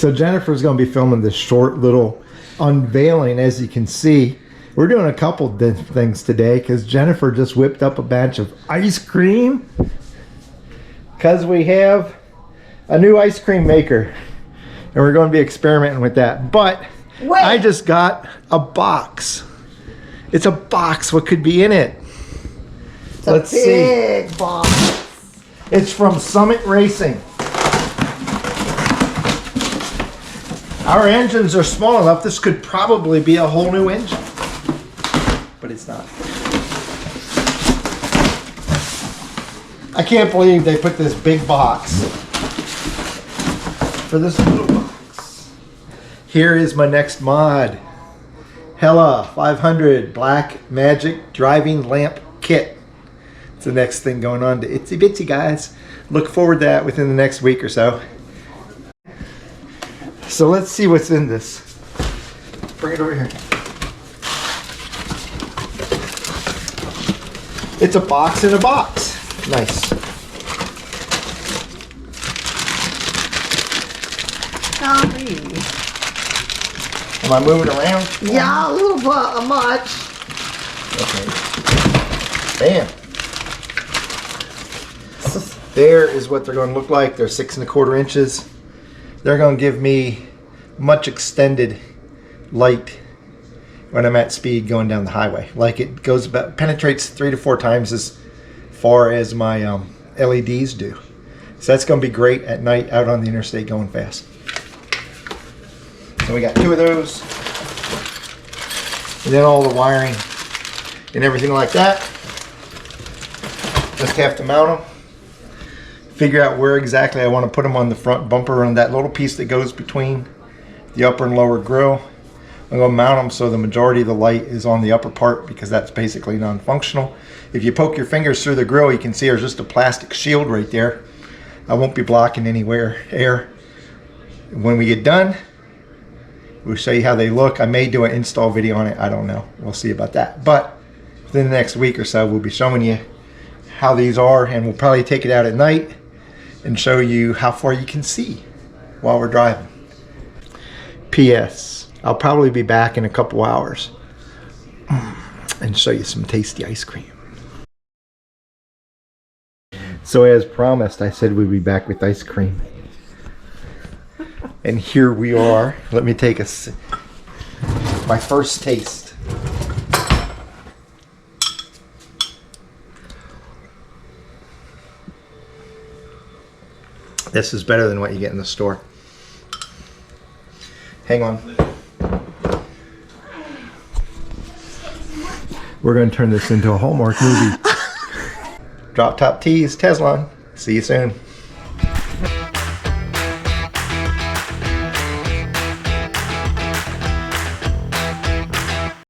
So Jennifer's going to be filming this short little unveiling. As you can see, we're doing a couple things today because Jennifer just whipped up a batch of ice cream because we have a new ice cream maker and we're going to be experimenting with that. But wait, I just got a box. It's a box. What could be in it? Let's see. Big box. It's from Summit Racing. Our engines are small enough. This could probably be a whole new engine, but it's not. I can't believe they put this big box for this little box. Here is my next mod. Hella 500 Black Magic Driving Lamp Kit. It's the next thing going on to Itsy Bitsy, guys. Look forward to that within the next week or so. So let's see what's in this. Bring it over here. It's a box in a box. Nice. Golly. Am I moving around? Yeah, a little bit, much. Okay. Bam. There is what they're going to look like. They're 6 1/4 inches. They're going to give me much extended light when I'm at speed going down the highway. Like it goes about, penetrates 3 to 4 times as far as my LEDs do. So that's going to be great at night out on the interstate going fast. So we got 2 of those. And then all the wiring and everything like that. Just have to mount them. Figure out where exactly I want to put them on the front bumper and that little piece that goes between the upper and lower grille. I'm going to mount them so the majority of the light is on the upper part because that's basically non-functional. If you poke your fingers through the grille, you can see there's just a plastic shield right there. I won't be blocking anywhere air. When we get done, we'll show you how they look. I may do an install video on it. I don't know. We'll see about that. But within the next week or so, we'll be showing you how these are, and we'll probably take it out at night and show you how far you can see while we're driving. P.S. I'll probably be back in a couple hours and show you some tasty ice cream. So as promised, I said we'd be back with ice cream. And here we are. Let me take my first taste. This is better than what you get in the store. Hang on. We're going to turn this into a Hallmark movie. Drop top tees, Teslon. See you soon.